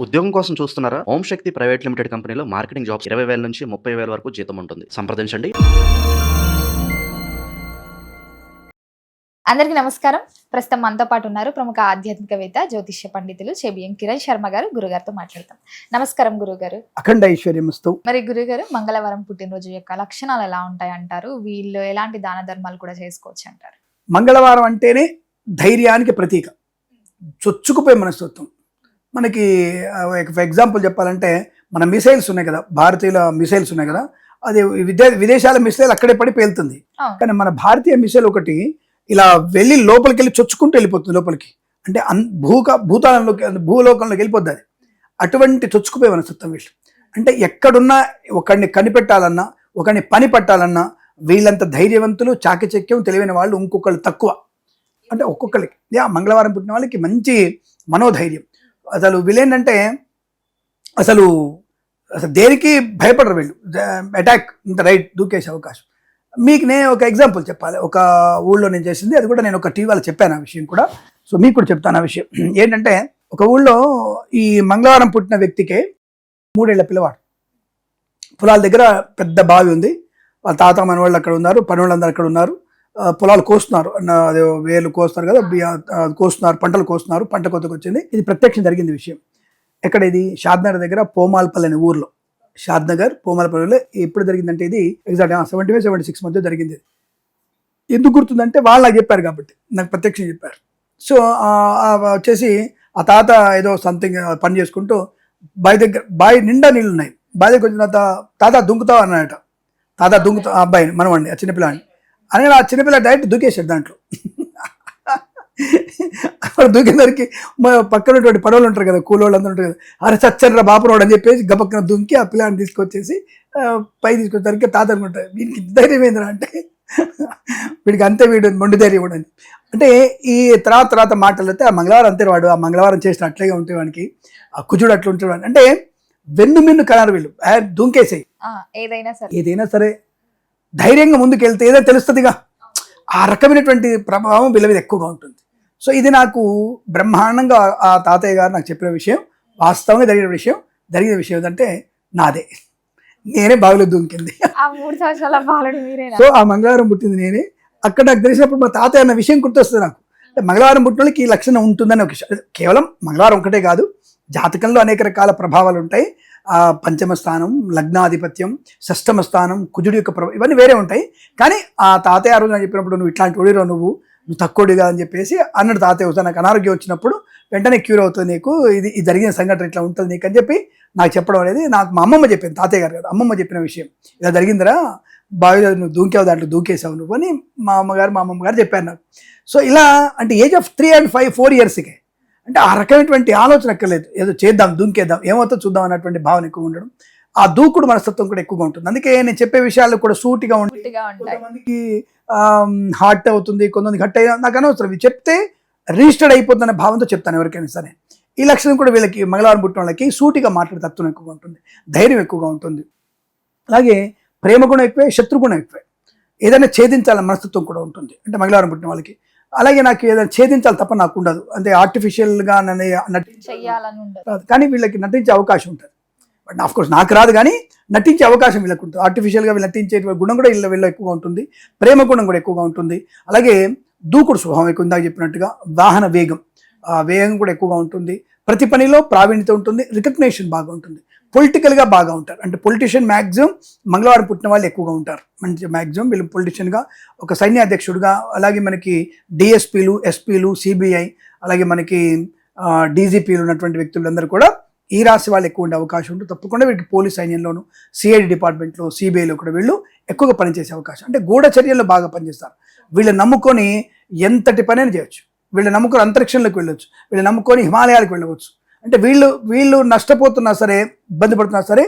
ఉద్యోగం కోసం చూస్తున్నారా? ఓం శక్తి ప్రైవేట్ లిమిటెడ్ కంపెనీలో మార్కెటింగ్ జాబ్స్ 20,000 నుంచి 30,000 వరకు జీతం ఉంటుంది. సంప్రదించండి. అందరికీ నమస్కారం. ప్రస్తుతం మనతో పాటు ఉన్నారు ప్రముఖ ఆధ్యాత్మికవేత్త, జ్యోతిష్య పండితులు చెబియం కిరణ్ శర్మ గారు. గురుగారితో మాట్లాడతాం. నమస్కారం గురుగారు. అఖండ ఐశ్వర్యమస్తు. మరి గురుగారు, మంగళవారం పుట్టినరోజు యొక్క లక్షణాలు ఎలా ఉంటాయి అంటారు? వీళ్ళు ఎలాంటి దాన ధర్మాలు కూడా చేసుకోవచ్చు అంటారు? మంగళవారం అంటేనే ధైర్యానికి ప్రతీక, చొచ్చుకుపోయే మనస్తత్వం. మనకి ఫర్ ఎగ్జాంపుల్ చెప్పాలంటే మన మిసైల్స్ ఉన్నాయి కదా, భారతీయుల మిసైల్స్ ఉన్నాయి కదా, అది విదేశాల మిసైల్ అక్కడే పడి పేలుతుంది. కానీ మన భారతీయ మిసైల్ ఒకటి ఇలా వెళ్ళి లోపలికి వెళ్ళి చొచ్చుకుంటూ వెళ్ళిపోతుంది లోపలికి, అంటే భూతాళంలోకి భూలోకంలోకి వెళ్ళిపోద్ది అది. అటువంటి చొచ్చుకుపోయే మనస్తత్వం వీళ్ళు. అంటే ఎక్కడున్నా ఒకరిని కనిపెట్టాలన్నా, ఒకరిని పని పట్టాలన్నా వీళ్ళంత ధైర్యవంతులు, చాకచక్యం తెలివైన వాళ్ళు ఇంకొకళ్ళు తక్కువ. అంటే ఒక్కొక్కరికి మంగళవారం పుట్టిన వాళ్ళకి మంచి మనోధైర్యం. అసలు వీళ్ళేంటంటే అసలు దేనికి భయపడరు వీళ్ళు. అటాక్ ఇంత రైట్ దూకేసే అవకాశం. మీకు నేను ఒక ఎగ్జాంపుల్ చెప్పాలి. ఒక ఊళ్ళో నేను చేసింది, అది కూడా నేను ఒక టీవీలో చెప్పాను ఆ విషయం కూడా. సో మీకు కూడా చెప్తాను ఆ విషయం. ఏంటంటే ఒక ఊళ్ళో ఈ మంగళవారం పుట్టిన వ్యక్తికి 3 ఏళ్ల పిల్లవాడు. పొలాల దగ్గర పెద్ద బావి ఉంది. వాళ్ళ తాత మనవాళ్ళు అక్కడ ఉన్నారు, పనివాళ్ళందరూ అక్కడ ఉన్నారు. పొలాలు కోస్తున్నారు, అదే వేలు కోస్తారు కదా, కోస్తున్నారు, పంటలు కోస్తున్నారు. పంట కొత్తకు వచ్చింది. ఇది ప్రత్యక్షం జరిగింది విషయం. ఎక్కడ ఇది? షాద్నగర్ దగ్గర పోమాల్పల్లి అనే ఊర్లో. షాద్నగర్ పోమాల్పల్లిలో ఎప్పుడు జరిగిందంటే ఇది ఎగ్జాక్ట్ 75-76 మధ్య జరిగింది. ఎందుకు గుర్తుందంటే వాళ్ళు నాకు చెప్పారు కాబట్టి, నాకు ప్రత్యక్షం చెప్పారు. సో వచ్చేసి ఆ తాత ఏదో సంథింగ్ పని చేసుకుంటూ బావి నిండా నీళ్ళు ఉన్నాయి. బావి దగ్గర వచ్చిన తాత దుంకుతావు అన్నాడట. తాత దుంకుతా ఆ అబ్బాయిని, మనవండి, ఆ చిన్నపిల్లని అని. ఆ చిన్నపిల్ల డైరెక్ట్ దూకేశాడు దాంట్లో. దూకేసరికి పక్కన ఉన్నటువంటి పడవలు ఉంటారు కదా, కూలోళ్ళు అందరూ ఉంటారు కదా, అరే చచ్చర్రా బాపురోడు అని చెప్పేసి గబక్కన దుంకి ఆ పిల్లాన్ని తీసుకొచ్చేసి పై తీసుకొచ్చేసరికి తాత అనుకుంటారు, వీడికి ధైర్యం ఏంద్రా అంటే వీడికి అంతే, వీడు మొండి ధైర్యం కూడా. అంటే ఈ తర్వాత మాటలు అయితే ఆ మంగళవారం అంతే వాడు, ఆ మంగళవారం చేసిన అట్లాగే ఉంటే వాడికి, ఆ కుజుడు అట్లా ఉంటాడు. అంటే వెన్ను మిన్ను కలరు వీళ్ళు, దుంకేసాయి. ఏదైనా సరే ధైర్యంగా ముందుకు వెళ్తే ఏదో తెలుస్తుందిగా. ఆ రకమైనటువంటి ప్రభావం వీళ్ళ మీద ఎక్కువగా ఉంటుంది. సో ఇది నాకు బ్రహ్మాండంగా ఆ తాతయ్య గారు నాకు చెప్పిన విషయం, వాస్తవంగా జరిగిన విషయం ఏంటంటే నాదే, నేనే బావిలో దూకింది. సో ఆ మంగళవారం పుట్టింది నేనే. అక్కడ నాకు తెలిసినప్పుడు మా తాతయ్య అన్న విషయం గుర్తొస్తుంది నాకు. అంటే మంగళవారం పుట్టిన వాళ్ళకి ఈ లక్షణం ఉంటుందని ఒక విషయం. కేవలం మంగళవారం ఒకటే కాదు, జాతకంలో అనేక రకాల ప్రభావాలు ఉంటాయి. పంచమ స్థానం, లగ్నాధిపత్యం, షష్టమ స్థానం, కుజుడి యొక్క ప్రభావం, ఇవన్నీ వేరే ఉంటాయి. కానీ ఆ తాతయ్య ఆ రోజు నాకు చెప్పినప్పుడు, నువ్వు ఇట్లాంటి ఓడిరో, నువ్వు తక్కువడిగా అని చెప్పేసి అన్నాడు తాతయ్య. వస్తా నాకు అనారోగ్యం వచ్చినప్పుడు వెంటనే క్యూర్ అవుతుంది నీకు, ఇది జరిగిన సంఘటన ఇట్లా ఉంటుంది నీకు అని చెప్పి నాకు చెప్పడం అనేది నాకు మా అమ్మమ్మ చెప్పింది. తాతయ్య గారు కదా, అమ్మమ్మ చెప్పిన విషయం. ఇలా జరిగిందిరా, బావిలో నువ్వు దూకేవు, దాంట్లో దూకేసావు నువ్వు అని మా అమ్మమ్మ గారు చెప్పారు నాకు. సో ఇలా అంటే ఏజ్ ఆఫ్ 3 and 4 yearsకే, అంటే ఆ రకమైనటువంటి ఆలోచన ఎక్కర్లేదు, ఏదో చేద్దాం, దూకేద్దాం, ఏమవుతో చూద్దాం అన్నటువంటి భావన ఎక్కువ ఉండడం. ఆ దూకుడు మనస్తత్వం కూడా ఎక్కువగా ఉంటుంది. అందుకే నేను చెప్పే విషయాలు కూడా సూటిగా ఉంటాయి. కొంతమందికి హార్ట్ అవుతుంది, కొంతమందికి హట్ అయినా నాకు అనవసరం, ఇవి చెప్తే రిజిస్టర్డ్ అయిపోతుందనే భావంతో చెప్తాను ఎవరికైనా సరే. ఈ లక్షణం కూడా వీళ్ళకి, మంగళవారం పుట్టిన వాళ్ళకి సూటిగా మాట్లాడే తత్వం ఎక్కువగా ఉంటుంది, ధైర్యం ఎక్కువగా ఉంటుంది. అలాగే ప్రేమ గుణం ఎక్కువే, శత్రుగుణం ఎక్కువే. ఏదైనా ఛేదించాలని మనస్తత్వం కూడా ఉంటుంది అంటే మంగళవారం పుట్టిన వాళ్ళకి. అలాగే నాకు ఏదైనా ఛేదించాలి తప్ప నాకు ఉండదు, అంటే ఆర్టిఫిషియల్గా నటించాలి, కానీ వీళ్ళకి నటించే అవకాశం ఉంటుంది. బట్ ఆఫ్ కోర్స్ నాకు రాదు, కానీ నటించే అవకాశం వీళ్ళకి ఉంటుంది. ఆర్టిఫిషియల్గా వీళ్ళు నటించే గుణం కూడా వీళ్ళ ఎక్కువగా ఉంటుంది, ప్రేమ గుణం కూడా ఎక్కువగా ఉంటుంది. అలాగే దూకుడు స్వభావం ఎక్కువ, ఇందాక చెప్పినట్టుగా వాహన వేగం, వేగం కూడా ఎక్కువగా ఉంటుంది. ప్రతి పనిలో ప్రావీణ్యత ఉంటుంది, రికగ్నేషన్ బాగా ఉంటుంది. పొలిటికల్గా బాగా ఉంటారు, అంటే పొలిటీషియన్ మ్యాక్సిమం మంగళవారం పుట్టిన వాళ్ళు ఎక్కువగా ఉంటారు. మంచి మ్యాక్సిమం వీళ్ళు పొలిటీషియన్గా, ఒక సైన్యాధ్యక్షుడిగా, అలాగే మనకి డిఎస్పీలు, ఎస్పీలు, సిబిఐ, అలాగే మనకి డీజీపీలు ఉన్నటువంటి వ్యక్తులందరూ కూడా ఈ రాశి వాళ్ళు ఎక్కువ ఉండే అవకాశం ఉంటుంది. తప్పకుండా వీళ్ళకి పోలీస్ సైన్యంలోను, సిఐడి డిపార్ట్మెంట్లో, సిబిఐలో కూడా వీళ్ళు ఎక్కువగా పనిచేసే అవకాశం, అంటే గూఢచర్యల్లో బాగా పనిచేస్తారు. వీళ్ళు నమ్ముకొని ఎంతటి పనైనా చేయొచ్చు, వీళ్ళు నమ్ముకొని అంతరిక్షంలోకి వెళ్ళొచ్చు, వీళ్ళు నమ్ముకొని హిమాలయాలకు వెళ్ళవచ్చు. అంటే వీళ్ళు నష్టపోతున్నా సరే, ఇబ్బంది పడుతున్నా సరే,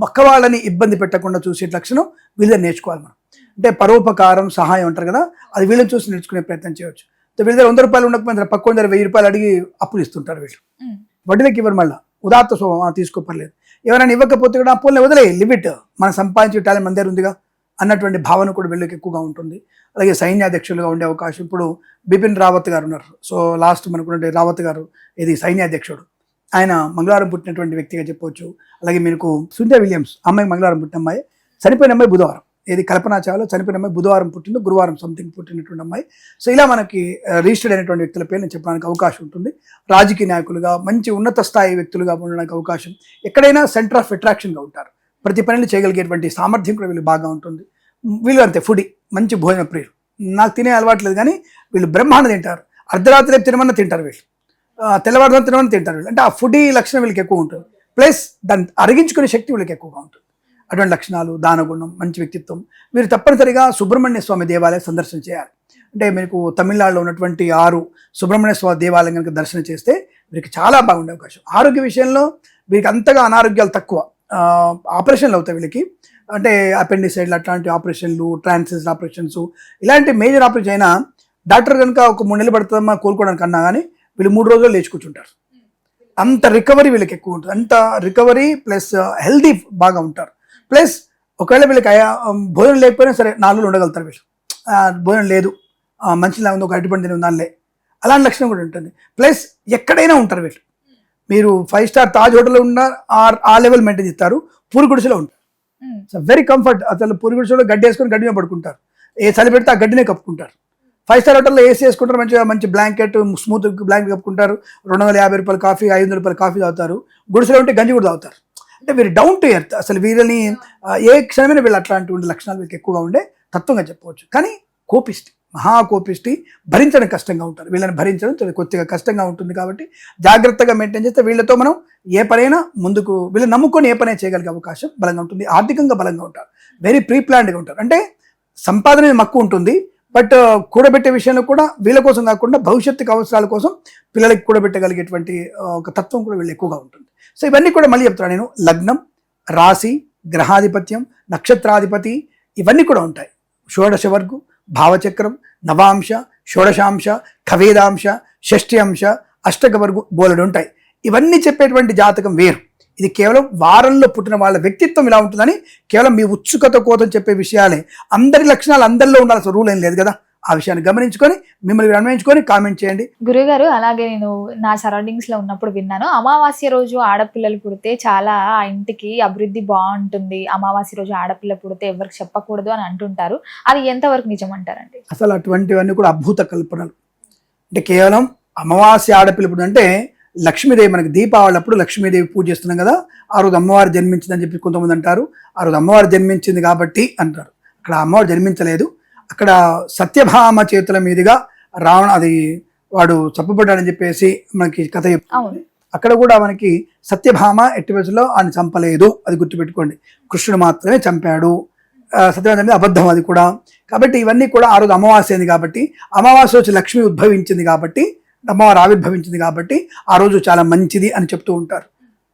పక్క వాళ్ళని ఇబ్బంది పెట్టకుండా చూసే లక్షణం వీళ్ళని నేర్చుకోవాలి మనం. అంటే పరోపకారం, సహాయం అంటారు కదా, అది వీళ్ళని చూసి నేర్చుకునే ప్రయత్నం చేయవచ్చు. వీళ్ళ దగ్గర 100 రూపాయలు ఉండకపోయినా పక్క 1000 రూపాయలు అడిగి అప్పులు ఇస్తుంటారు వీళ్ళు. వడ్డీలకి ఇవ్వరు, మళ్ళీ ఉదాత్త స్వభావం, తీసుకోపర్లేదు. ఎవరైనా ఇవ్వకపోతే కూడా అప్పుల్ని వదిలే, లిమిట్, మనం సంపాదించే టాలెంట్ మన దగ్గర ఉందిగా అన్నటువంటి భావన కూడా వీళ్ళకి ఎక్కువగా ఉంటుంది. అలాగే సైన్యాధ్యక్షులుగా ఉండే అవకాశం. ఇప్పుడు బిపిన్ రావత్ గారు ఉన్నారు. సో లాస్ట్ మనకున్నటువంటి రావత్ గారు ఇది సైన్యాధ్యక్షుడు. ఆయన మంగళవారం పుట్టినటువంటి వ్యక్తిగా చెప్పవచ్చు. అలాగే మీకు సునీతా విలియమ్స్, అమ్మాయి మంగళవారం పుట్టిన అమ్మాయి, చనిపోయిన అమ్మాయి బుధవారం. ఏది కల్పనా చావ్లా చనిపోయిన అమ్మాయి బుధవారం పుట్టింది, గురువారం సంథింగ్ పుట్టినటువంటి అమ్మాయి. సో ఇలా మనకి రిజిస్టర్డ్ అయినటువంటి వ్యక్తుల పేరు నేను చెప్పడానికి అవకాశం ఉంటుంది. రాజకీయ నాయకులుగా, మంచి ఉన్నత స్థాయి వ్యక్తులుగా ఉండడానికి అవకాశం, ఎక్కడైనా సెంటర్ ఆఫ్ అట్రాక్షన్గా ఉంటారు. ప్రతి పనిని చేయగలిగేటువంటి సామర్థ్యం కూడా వీళ్ళు బాగా ఉంటుంది. వీళ్ళు అంతే ఫుడీ, మంచి భోజన ప్రియులు. నాకు తినే అలవాట్లేదు కానీ వీళ్ళు బ్రహ్మాండ తింటారు. అర్ధరాత్రి తినమన్నా తింటారు వీళ్ళు, తెల్లవారుదాం తినమని తింటారు వీళ్ళు. అంటే ఆ ఫుడీ లక్షణం వీళ్ళకి ఎక్కువ ఉంటుంది. ప్లస్ దాన్ని అరిగించుకునే శక్తి వీళ్ళకి ఎక్కువగా ఉంటుంది. అటువంటి లక్షణాలు, దానగుణం, మంచి వ్యక్తిత్వం. మీరు తప్పనిసరిగా సుబ్రహ్మణ్య స్వామి దేవాలయం సందర్శన చేయాలి. అంటే మీకు తమిళనాడులో ఉన్నటువంటి 6 సుబ్రహ్మణ్య స్వామి దేవాలయం కనుక దర్శనం చేస్తే వీరికి చాలా బాగుండే అవకాశం. ఆరోగ్య విషయంలో వీరికి అంతగా అనారోగ్యాలు తక్కువ. ఆపరేషన్లు అవుతాయి వీళ్ళకి, అంటే అపెండిసైడ్లు అట్లాంటి ఆపరేషన్లు, ట్రాన్సిస్ ఆపరేషన్స్, ఇలాంటి మేజర్ ఆపరేషన్ అయినా డాక్టర్ కనుక ఒక 3 నెలలు పడుతుందమ్మా కోలుకోవడానికి అన్నా కానీ వీళ్ళు 3 రోజులు లేచి కూర్చుంటారు. అంత రికవరీ వీళ్ళకి ఎక్కువ ఉంటుంది. అంత రికవరీ ప్లస్ హెల్దీ బాగా ఉంటారు. ప్లస్ ఒకవేళ వీళ్ళకి భోజనం లేకపోయినా సరే 4 రోజులు ఉండగలుగుతారు వీళ్ళు. భోజనం లేదు, మంచిగా ఉంది, ఒక అరటిపండు తిని ఉందాలే, అలాంటి లక్షణం కూడా ఉంటుంది. ప్లస్ ఎక్కడైనా ఉంటారు వీళ్ళు. మీరు 5 స్టార్ తాజ్ హోటల్లో ఉన్న ఆ లెవెల్ మెయింటైన్ చేస్తారు. పూరి గుడిసెలో ఉంటారు. So very comfort. అసలు పూరి గుడిసెలో గడ్డి వేసుకొని గడ్డి మీద పడుకుంటారు. ఏ చలి పెడితే ఆ గడ్డినే కప్పుకుంటారు. 5 స్టార్ హోటల్లో ఏసీ వేసుకుంటారు, మంచిగా మంచి బ్లాంకెట్, స్మూత్ బ్లాంకెట్ కప్పుకుంటారు. 250 రూపాయల కాఫీ, 500 రూపాయల కాఫీ తాగుతారు. గుడిసెలో ఉంటే గంజి కూడా తాగుతారు. అంటే వీరు డౌన్ టు ఎర్త్. అసలు వీళ్ళని ఏ క్షణమైనా వీళ్ళు అట్లాంటి లక్షణాలు వీళ్ళకి ఎక్కువగా ఉండే తత్వంగా చెప్పవచ్చు. కానీ కోపిష్టి, మహాకోపిష్టి, భరించడం కష్టంగా ఉంటారు. వీళ్ళని భరించడం కొద్దిగా కష్టంగా ఉంటుంది. కాబట్టి జాగ్రత్తగా మెయింటైన్ చేస్తే వీళ్ళతో మనం ఏ పనైనా ముందుకు వీళ్ళు నమ్ముకొని ఏ పనైనా చేయగలిగే అవకాశం బలంగా ఉంటుంది. ఆర్థికంగా బలంగా ఉంటారు. వెరీ ప్రీ ప్లాన్డ్గా ఉంటారు. అంటే సంపాదన మక్కువ ఉంటుంది. బట్ కూడబెట్టే విషయంలో కూడా వీళ్ళ కోసం కాకుండా భవిష్యత్తుకు అవసరాల కోసం పిల్లలకి కూడబెట్టగలిగేటువంటి ఒక తత్వం కూడా వీళ్ళు ఎక్కువగా ఉంటుంది. సో ఇవన్నీ కూడా మళ్ళీ చెప్తాను నేను. లగ్నం, రాశి, గ్రహాధిపత్యం, నక్షత్రాధిపతి ఇవన్నీ కూడా ఉంటాయి. షోడశ వర్గు, భావచక్రం, నవాంశ, షోడశాంశ, ఖవేదాంశ, షష్ఠి అంశ, అష్టక వర్గు బోలెడు ఉంటాయి. ఇవన్నీ చెప్పేటువంటి జాతకం వేరు. ఇది కేవలం వారంలో పుట్టిన వాళ్ళ వ్యక్తిత్వం ఇలా ఉంటుందని కేవలం మీ ఉత్సుకత కోసం చెప్పే విషయాలే. అందరి లక్షణాలు అందరిలో ఉండాల్సిన రూల్ ఏం లేదు కదా. ఆ విషయాన్ని గమనించుకొని మిమ్మల్ని అన్వయించుకొని కామెంట్ చేయండి. గురుగారు, అలాగే నేను నా సరౌండింగ్స్ లో ఉన్నప్పుడు విన్నాను, అమావాస్య రోజు ఆడపిల్లలు పుడితే చాలా ఆ ఇంటికి అభివృద్ధి బాగుంటుంది, అమావాస్య రోజు ఆడపిల్ల పుడితే ఎవరికి చెప్పకూడదు అని అంటుంటారు. అది ఎంతవరకు నిజం అంటారండి? అసలు అటువంటివన్నీ కూడా అద్భుత కల్పనలు. అంటే కేవలం అమావాస్య ఆడపిల్ల పుడితే అంటే లక్ష్మీదేవి, మనకి దీపావళి అప్పుడు లక్ష్మీదేవి పూజ చేస్తున్నాం కదా, ఆ రోజు అమ్మవారు జన్మించిందని చెప్పి కొంతమంది అంటారు. ఆ రోజు అమ్మవారు జన్మించింది కాబట్టి అంటారు. అక్కడ అమ్మవారు జన్మించలేదు. అక్కడ సత్యభామ చేతుల మీదుగా అది వాడు చంపబడ్డాడని చెప్పేసి మనకి కథ చెప్తుంది. అక్కడ కూడా మనకి సత్యభామ ఎట్టి వయసులో ఆయన చంపలేదు, అది గుర్తుపెట్టుకోండి. కృష్ణుడు మాత్రమే చంపాడు. సత్యభామ అనేది అబద్ధం అది కూడా. కాబట్టి ఇవన్నీ కూడా ఆ రోజు అమావాస్య అయింది కాబట్టి, అమావాస్య వచ్చి లక్ష్మి ఉద్భవించింది కాబట్టి, అమ్మవారు ఆవిర్భవించింది కాబట్టి ఆ రోజు చాలా మంచిది అని చెప్తూ ఉంటారు.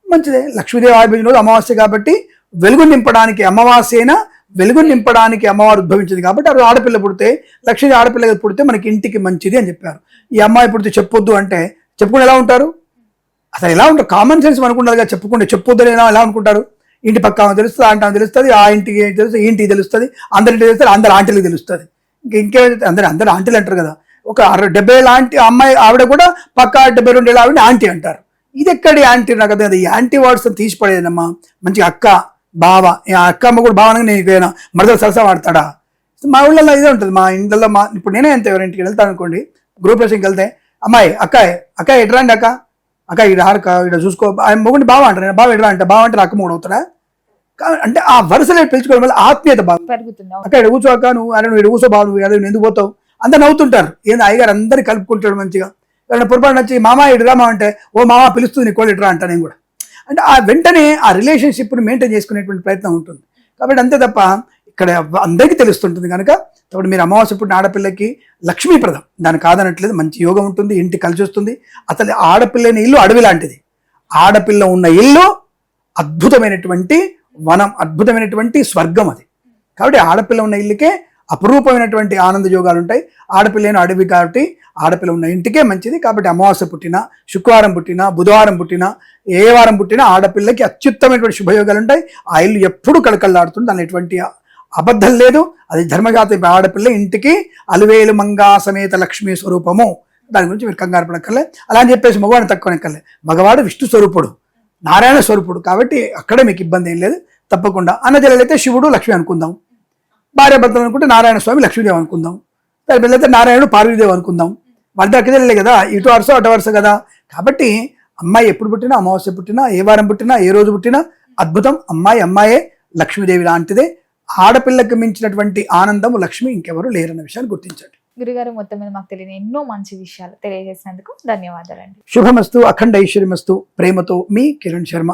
మంచిదే, లక్ష్మీదేవి ఆవిర్భవించిన రోజు అమావాస్య కాబట్టి వెలుగు నింపడానికి అమావాస్యైనా వెలుగు నింపడానికి అమ్మవారు ఉద్భవించింది కాబట్టి ఆ ఆడపిల్ల పుడితే, లక్ష్మీ ఆడపిల్ల పుడితే మనకి ఇంటికి మంచిది అని చెప్పారు. ఈ అమ్మాయి పుడితే చెప్పొద్దు అంటే చెప్పుకుని ఎలా ఉంటారు? అసలు ఎలా ఉంటారు? కామన్ సెన్స్ అనుకుంటారు. చెప్పుకుంటే చెప్పొద్దు ఎలా అనుకుంటారు? ఇంటి పక్క తెలుస్తుంది, ఆంటీ తెలుస్తుంది, ఆ ఇంటికి తెలుస్తుంది, ఈ ఇంటికి తెలుస్తుంది, అందరింటికి తెలుస్తుంది, అందరు ఆంటీలకు తెలుస్తుంది. ఇంకేమైతే అందరు ఆంటీలు అంటారు కదా. ఒక 70 ఏళ్ళ ఆంటీ అమ్మాయి ఆవిడ కూడా పక్క 72 ఏళ్ళ ఆవిడ ఆంటీ అంటారు. ఇది ఎక్కడి యాంటీ? నాకు అదే ఈ యాంటీ వర్డ్స్ తీసిపడేదమ్మా. మంచిగా అక్క, బావ, అక్క అమ్మ కూడా బావనగా నేను మరదలు సరసా వాడతాడా? మా ఊళ్ళల్లో ఇదే ఉంటుంది. మా ఇంట్లో ఇప్పుడు నేనే అంతే, ఎవరింటికి వెళ్తాను అనుకోండి, గ్రూప్ రేషన్కి వెళ్తే అమ్మాయి అక్క ఎట్రాండి అక్క ఇక్కడ చూసుకో, ఆయన మొగుండి బావ అంటారు. నేను బావ ఎట్రా అంటే బావ అంటే అక్క మొగుడు అవుతాడా? అంటే ఆ వరుసలో పెంచుకోవడం వల్ల ఆత్మీయత బాగా పెరుగుతుంది. అక్క ఇక్కడ కూర్చో, అక్క నువ్వు ఇక్కడ కూర్చో, బావ నువ్వు ఎందుకు పోతావు, అందరు నవ్వుతుంటారు. ఏంది అయ్యగారు అందరినీ కలుపుకుంటాడు మంచిగా. ఎవరైనా పొరపాటు నచ్చి మామ ఇటురా మా అంటే, ఓ మామ పిలుస్తుంది నీ కోళ్ళు ఇటురా అంటా నేను కూడా. అంటే ఆ వెంటనే ఆ రిలేషన్షిప్ని మెయింటైన్ చేసుకునేటువంటి ప్రయత్నం ఉంటుంది. కాబట్టి అంతే తప్ప ఇక్కడ అందరికీ తెలుస్తుంటుంది కనుక ఇప్పుడు మీరు అమావాస్య పుట్టిన ఆడపిల్లకి లక్ష్మీప్రదం, దాన్ని కాదనట్లేదు. మంచి యోగం ఉంటుంది, ఇంటి కలిసి వస్తుంది. అసలు ఆడపిల్లని ఇల్లు అడవి లాంటిది. ఆడపిల్ల ఉన్న ఇల్లు అద్భుతమైనటువంటి వనం, అద్భుతమైనటువంటి స్వర్గం అది. కాబట్టి ఆడపిల్ల ఉన్న ఇల్లుకే అపురూపమైనటువంటి ఆనంద యోగాలు ఉంటాయి. ఆడపిల్లని అడవి కాబట్టి ఆడపిల్ల ఉన్న ఇంటికే మంచిది. కాబట్టి అమావాస్య పుట్టినా, శుక్రవారం పుట్టినా, బుధవారం పుట్టినా, ఏ వారం పుట్టినా ఆడపిల్లకి అత్యుత్తమైనటువంటి శుభయోగాలు ఉంటాయి. ఆ ఇల్లు ఎప్పుడు కళకళలాడుతుంది, దాని ఎటువంటి అబద్ధం లేదు. అది ధర్మజాత. ఆడపిల్ల ఇంటికి అలివేలు మంగా సమేత లక్ష్మీ స్వరూపము. దాని గురించి మీరు కంగారు పడక్కర్లే. అలా అని చెప్పేసి మగవాడిని తక్కువ ఎక్కర్లే. మగవాడు విష్ణు స్వరూపుడు, నారాయణ స్వరూపుడు, కాబట్టి అక్కడే మీకు ఇబ్బంది ఏం లేదు. తప్పకుండా అన్నజల్లైతే శివుడు లక్ష్మి అనుకుందాం, భార్య భర్తలు అనుకుంటే నారాయణ స్వామి లక్ష్మీదేవి అనుకుందాం, దాని పిల్లలైతే నారాయణుడు పార్వతీదేవి అనుకుందాం. వాళ్ళ అక్కడే కదా, ఇటు వరుస అటు వరుస కదా. కాబట్టి అమ్మాయి ఎప్పుడు పుట్టినా, అమావాస్య పుట్టినా, ఏ వారం పుట్టినా, ఏ రోజు పుట్టినా అద్భుతం. అమ్మాయే లక్ష్మీదేవి లాంటిదే. ఆడపిల్లకి మించినటువంటి ఆనందము లక్ష్మి ఇంకెవరు లేరన్న విషయాన్ని గుర్తించండి. గురుగారు, మొత్తం మీద మాకు తెలియని ఎన్నో మంచి విషయాలు తెలియజేసినందుకు ధన్యవాదాలండి. శుభమస్తు, అఖండ ఐశ్వర్యమస్తు. ప్రేమతో మీ కిరణ్ శర్మ.